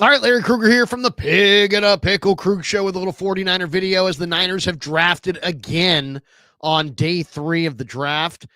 All right, Larry Krueger here from the Pig and a Pickle Krug Show with a little 49er video as the Niners have drafted again on day 3 of the draft.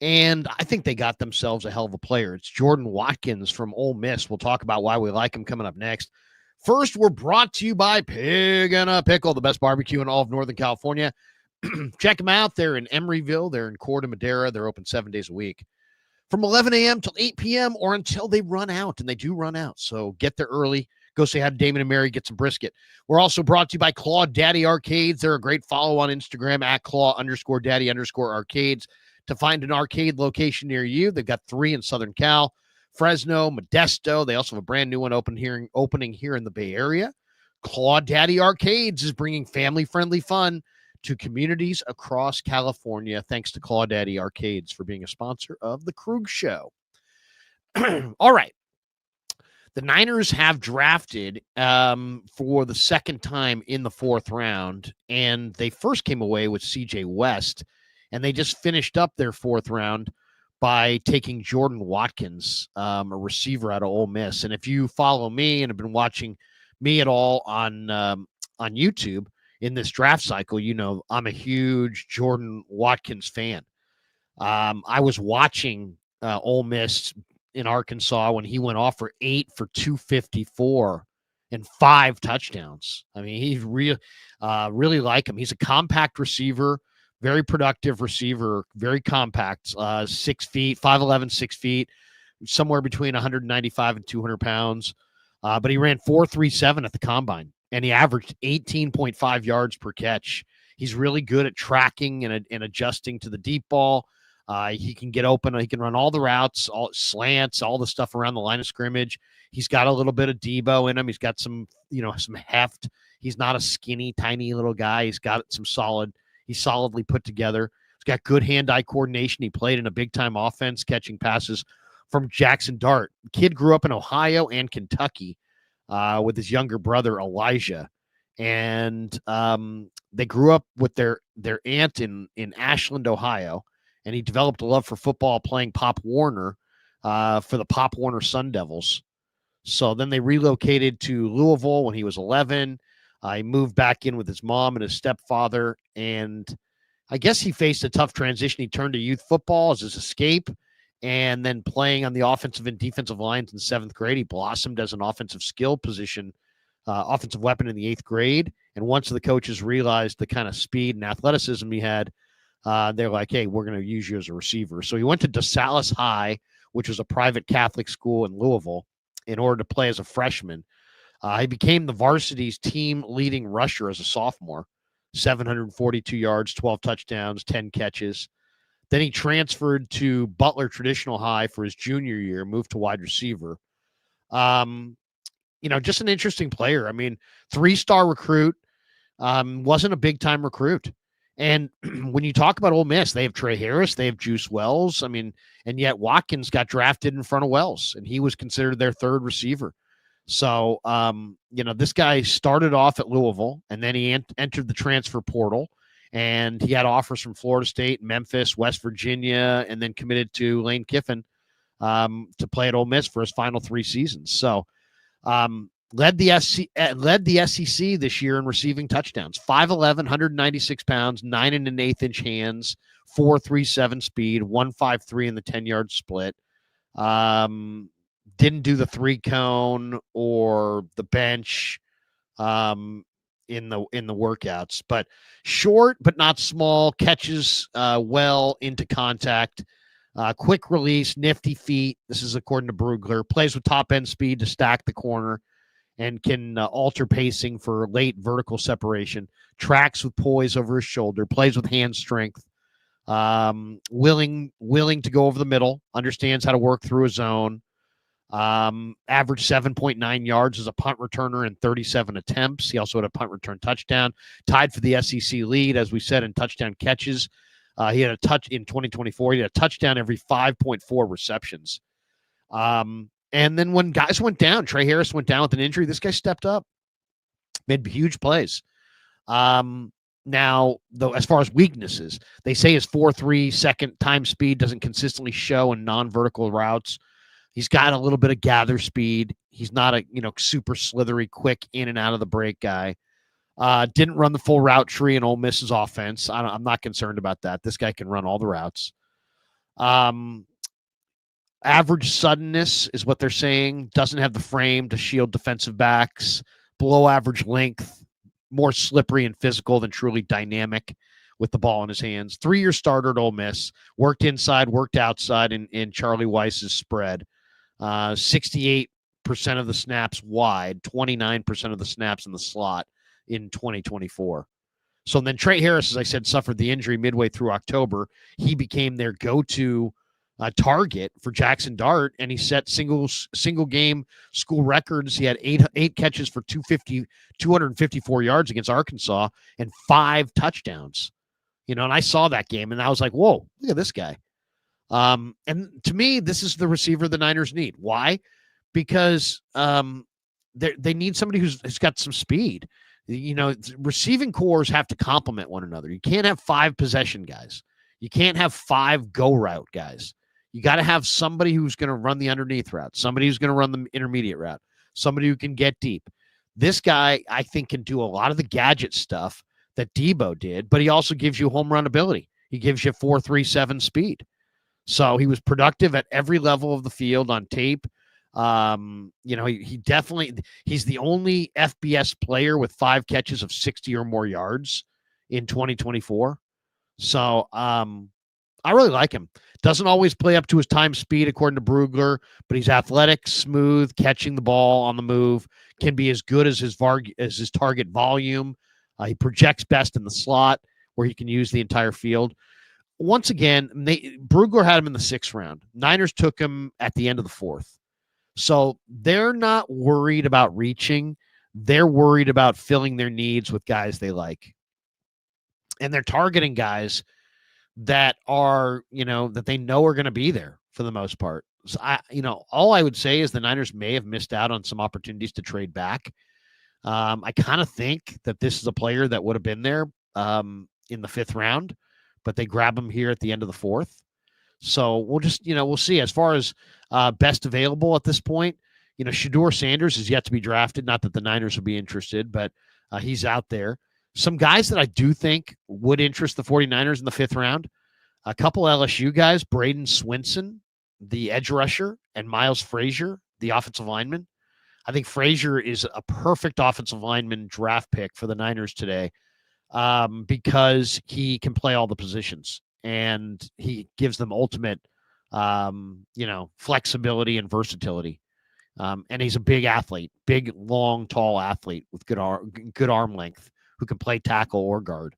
And I think they got themselves a hell of a player. It's Jordan Watkins from Ole Miss. We'll talk about why we like him coming up next. First, we're brought to you by Pig and a Pickle, the best barbecue in all of Northern California. Check them out. They're in Emeryville. They're in Corte Madera. They're open 7 days a week from 11 a.m. till 8 p.m. or until they run out, and they do run out. So get there early. Go say hi to Damon and Mary, get some brisket. We're also brought to you by Claw Daddy Arcades. They're a great follow on Instagram at Claw_Daddy_Arcades to find an arcade location near you. They've got 3 in Southern Cal, Fresno, Modesto. They also have a brand new one opening here in the Bay Area. Claw Daddy Arcades is bringing family-friendly fun to communities across California. Thanks to Claw Daddy Arcades for being a sponsor of the Krug Show. All right. The Niners have drafted for the second time in the 4th round, and they first came away with C.J. West, and they just finished up their 4th round by taking Jordan Watkins, a receiver out of Ole Miss. And if you follow me and have been watching me at all on YouTube in this draft cycle, you know I'm a huge Jordan Watkins fan. I was watching Ole Miss in Arkansas when he went off for 8 for 254 and 5 touchdowns. I mean, he's really like him. He's a compact receiver, very productive receiver, very compact, 6 feet, 5'11", 6 feet, somewhere between 195 and 200 pounds. But he ran 4.37 at the combine, and he averaged 18.5 yards per catch. He's really good at tracking and adjusting to the deep ball. He can get open. He can run all the routes, all slants, all the stuff around the line of scrimmage. He's got a little bit of Debo in him. He's got some heft. He's not a skinny, tiny little guy. He's got some he's solidly put together. He's got good hand-eye coordination. He played in a big-time offense, catching passes from Jackson Dart. The kid grew up in Ohio and Kentucky with his younger brother, Elijah. And they grew up with their aunt in Ashland, Ohio. And he developed a love for football playing Pop Warner for the Pop Warner Sun Devils. So then they relocated to Louisville when he was 11. He moved back in with his mom and his stepfather. And I guess he faced a tough transition. He turned to youth football as his escape. And then playing on the offensive and defensive lines in 7th grade, he blossomed as an offensive skill position, offensive weapon in the 8th grade. And once the coaches realized the kind of speed and athleticism he had, they're like, hey, we're going to use you as a receiver. So he went to DeSalis High, which was a private Catholic school in Louisville, in order to play as a freshman. He became the varsity's team leading rusher as a sophomore, 742 yards, 12 touchdowns, 10 catches. Then he transferred to Butler Traditional High for his junior year, moved to wide receiver. Just an interesting player. I mean, 3-star recruit, wasn't a big-time recruit. And when you talk about Ole Miss, they have Trey Harris, they have Juice Wells. I mean, and yet Watkins got drafted in front of Wells, and he was considered their 3rd receiver. So, this guy started off at Louisville, and then he entered the transfer portal, and he had offers from Florida State, Memphis, West Virginia, and then committed to Lane Kiffin to play at Ole Miss for his final 3 seasons. So, led the SEC this year in receiving touchdowns. 5'11", 196 pounds, 9 1/8 inch hands, 4.37 speed, 1.53 in the 10-yard split. Didn't do the 3-cone or the bench in the workouts, but short but not small, catches well into contact. Quick release, nifty feet. This is according to Brugler. Plays with top end speed to stack the corner and can alter pacing for late vertical separation. Tracks with poise over his shoulder. Plays with hand strength. Willing to go over the middle. Understands how to work through a zone. Averaged 7.9 yards as a punt returner in 37 attempts. He also had a punt return touchdown. Tied for the SEC lead, as we said, in touchdown catches. He had a touch in 2024. He had a touchdown every 5.4 receptions. And then when guys went down, Trey Harris went down with an injury, this guy stepped up, made huge plays. Now, though, as far as weaknesses, they say his 4.3 second time speed doesn't consistently show in non-vertical routes. He's got a little bit of gather speed. He's not a super slithery, quick in and out of the break guy. Didn't run the full route tree in Ole Miss's offense. I'm not concerned about that. This guy can run all the routes. Average suddenness is what they're saying. Doesn't have the frame to shield defensive backs. Below average length. More slippery and physical than truly dynamic with the ball in his hands. 3-year starter at Ole Miss. Worked inside, worked outside in Charlie Weiss's spread. 68% of the snaps wide, 29% of the snaps in the slot in 2024. So then Trey Harris, as I said, suffered the injury midway through October. He became their go-to target for Jackson Dart, and he set single game school records. He had eight catches for 254 yards against Arkansas and 5 touchdowns. And I saw that game, and I was like, whoa, look at this guy. And to me, this is the receiver the Niners need. Why? Because they need somebody who's got some speed. Receiving cores have to complement one another. You can't have 5 possession guys. You can't have 5 go route guys. You got to have somebody who's going to run the underneath route, somebody who's going to run the intermediate route, somebody who can get deep. This guy, I think, can do a lot of the gadget stuff that Debo did, but he also gives you home run ability. He gives you 4.37 speed. So he was productive at every level of the field on tape. He definitely, he's the only FBS player with 5 catches of 60 or more yards in 2024. So I really like him. Doesn't always play up to his time speed, according to Brugler, but he's athletic, smooth, catching the ball on the move, can be as good as his target volume. He projects best in the slot where he can use the entire field. Once again, Brugler had him in the 6th round. Niners took him at the end of the 4th. So they're not worried about reaching. They're worried about filling their needs with guys they like. And they're targeting guys that are, that they know are going to be there for the most part. So all I would say is the Niners may have missed out on some opportunities to trade back. I kind of think that this is a player that would have been there in the 5th round, but they grab him here at the end of the 4th. So we'll just, we'll see. As far as best available at this point, Shedeur Sanders is yet to be drafted. Not that the Niners would be interested, but he's out there. Some guys that I do think would interest the 49ers in the 5th round, a couple LSU guys, Braden Swinson, the edge rusher, and Miles Frazier, the offensive lineman. I think Frazier is a perfect offensive lineman draft pick for the Niners today because he can play all the positions and he gives them ultimate, flexibility and versatility. And he's a big athlete, big, long, tall athlete with good arm length who can play tackle or guard.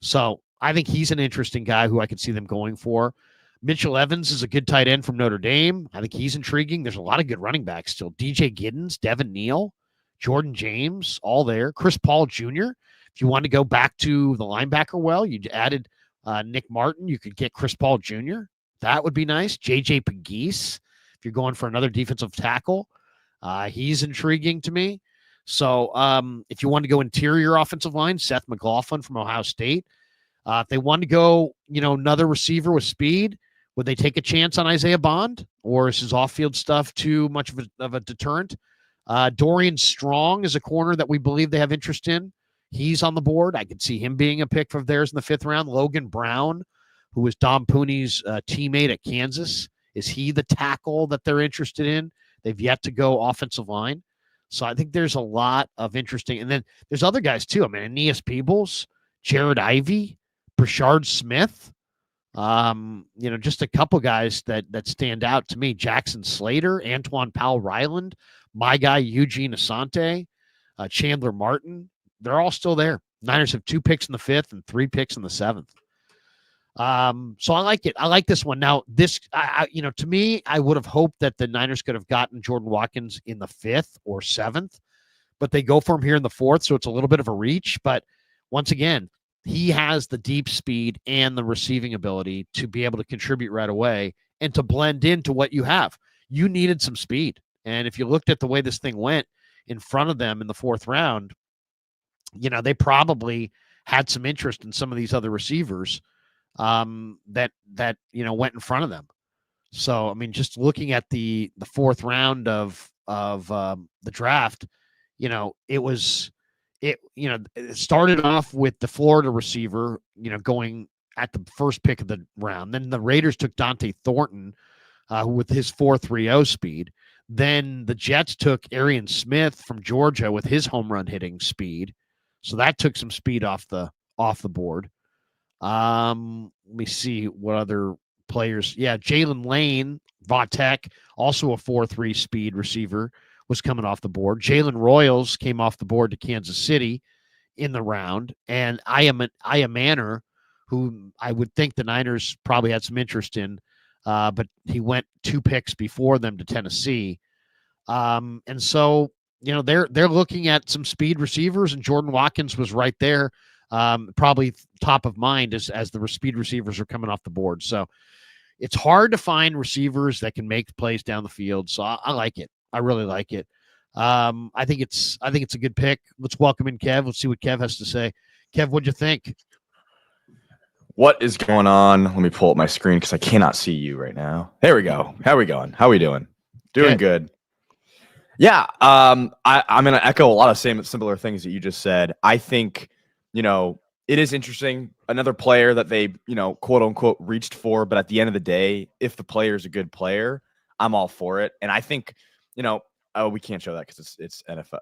So I think he's an interesting guy who I could see them going for. Mitchell Evans is a good tight end from Notre Dame. I think he's intriguing. There's a lot of good running backs still. DJ Giddens, Devin Neal, Jordan James, all there. Chris Paul Jr. If you want to go back to the linebacker you added Nick Martin. You could get Chris Paul Jr. That would be nice. JJ Pegues, if you're going for another defensive tackle. He's intriguing to me. So if you want to go interior offensive line, Seth McLaughlin from Ohio State. If they want to go, another receiver with speed, would they take a chance on Isaiah Bond, or is his off-field stuff too much of a deterrent? Dorian Strong is a corner that we believe they have interest in. He's on the board. I could see him being a pick of theirs in the 5th round. Logan Brown, who was Dom Pooney's teammate at Kansas, is he the tackle that they're interested in? They've yet to go offensive line. So I think there's a lot of interesting. And then there's other guys too. Aeneas Peebles, Jared Ivey, Brashard Smith. Just a couple guys that stand out to me. Jackson Slater, Antoine Powell-Ryland, my guy Eugene Asante, Chandler Martin. They're all still there. Niners have 2 picks in the 5th and 3 picks in the 7th. So I like it. I like this one. Now, this, to me, I would have hoped that the Niners could have gotten Jordan Watkins in the 5th or 7th, but they go for him here in the 4th, so it's a little bit of a reach. But once again, he has the deep speed and the receiving ability to be able to contribute right away and to blend into what you have. You needed some speed. And if you looked at the way this thing went in front of them in the 4th round, they probably had some interest in some of these other receivers that went in front of them. So, I mean, just looking at the fourth round of the draft, it started off with the Florida receiver, going at the first pick of the round. Then the Raiders took Dante Thornton, with his 4.30 speed. Then the Jets took Arian Smith from Georgia with his home run hitting speed. So that took some speed off the board. Let me see what other players. Yeah, Jalen Lane, Vatek, also a 4.3 speed receiver, was coming off the board. Jalen Royals came off the board to Kansas City in the round. And Aya Manor, who I would think the Niners probably had some interest in, but he went 2 picks before them to Tennessee. And so, they're looking at some speed receivers, and Jordan Watkins was right there, probably top of mind as the speed receivers are coming off the board. So it's hard to find receivers that can make plays down the field. So I like it. I really like it. I think it's a good pick. Let's welcome in Kev. Let's see what Kev has to say. Kev, what'd you think? What is going on? Let me pull up my screen because I cannot see you right now. There we go. How are we going? How are we doing? Doing good. Yeah. I'm going to echo a lot of similar things that you just said. I think, it is interesting. Another player that they, quote unquote reached for, but at the end of the day, if the player is a good player, I'm all for it. And I think, we can't show that because it's NFL,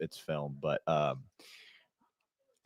it's film, but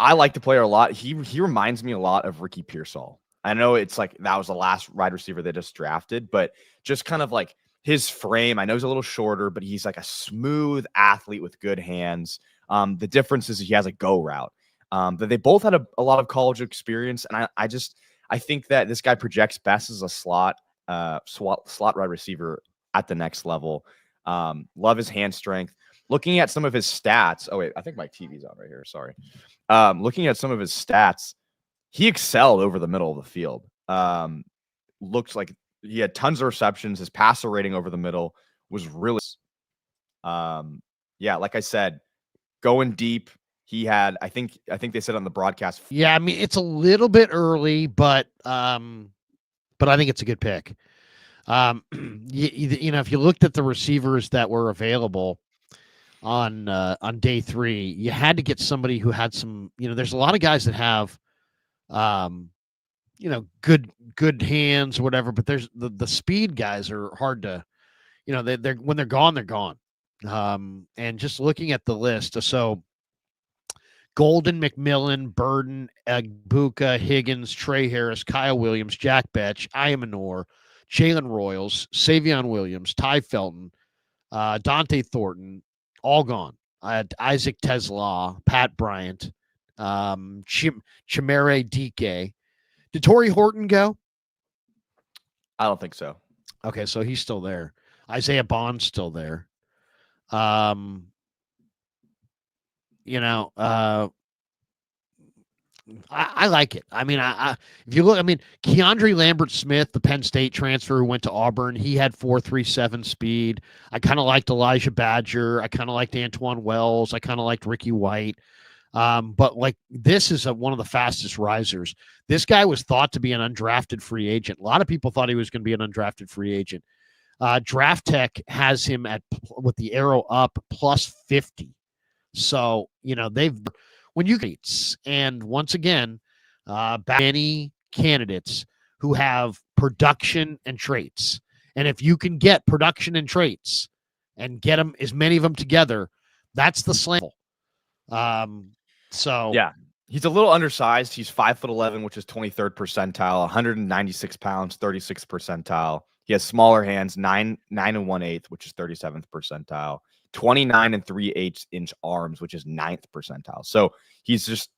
I like the player a lot. He reminds me a lot of Ricky Pearsall. I know it's like that was the last wide receiver they just drafted, but just kind of like his frame. I know he's a little shorter, but he's like a smooth athlete with good hands. The difference is he has a go route. But they both had a lot of college experience, and I think that this guy projects best as a slot wide receiver at the next level. Love his hand strength. Looking at some of his stats. Oh wait, I think my TV's on right here. Sorry. Looking at some of his stats, he excelled over the middle of the field. Looks like he had tons of receptions. His passer rating over the middle was really, like I said, going deep. He had, I think they said on the broadcast. Yeah, I mean, it's a little bit early, but I think it's a good pick. If you looked at the receivers that were available on day 3, you had to get somebody who had some, there's a lot of guys that have, good hands or whatever, but there's the speed guys are hard to, they're when they're gone, they're gone. And just looking at the list, so Golden, McMillan, Burden, Agbuka, Higgins, Trey Harris, Kyle Williams, Jack Betch, Ayamanor, Jalen Royals, Savion Williams, Ty Felton, Dante Thornton, all gone. Isaac Tesla, Pat Bryant, Chimere Dike. Did Torrey Horton go? I don't think so. Okay, so he's still there. Isaiah Bond's still there. I like it. I mean, if you look, I mean, Keandre Lambert-Smith, the Penn State transfer who went to Auburn, he had 4.37 speed. I kind of liked Elijah Badger. I kind of liked Antoine Wells. I kind of liked Ricky White. But like this is one of the fastest risers. This guy was thought to be an undrafted free agent. A lot of people thought he was going to be an undrafted free agent. Draft Tech has him with the arrow up plus 50. So, when you get, and once again, many candidates who have production and traits. And if you can get production and traits and get them, as many of them together, that's the slam. So yeah, he's a little undersized. He's 5'11", which is 23rd percentile, 196 pounds, 36th percentile. He has smaller hands, 9 1/8, which is 37th percentile, 29 3/8 inch arms, which is 9th percentile. So he's just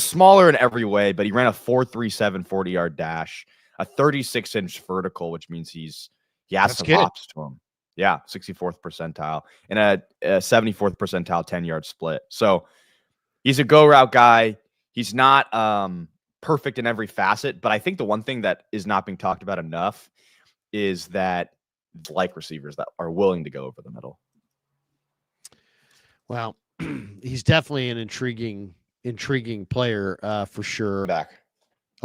smaller in every way, but he ran a 4.37 40-yard dash, a 36-inch vertical, which means he has some hops to him. Yeah, 64th percentile and a 74th percentile 10-yard split. So he's a go route guy. He's not perfect in every facet, but I think the one thing that is not being talked about enough is that like receivers that are willing to go over the middle. Well, he's definitely an intriguing player for sure. Back.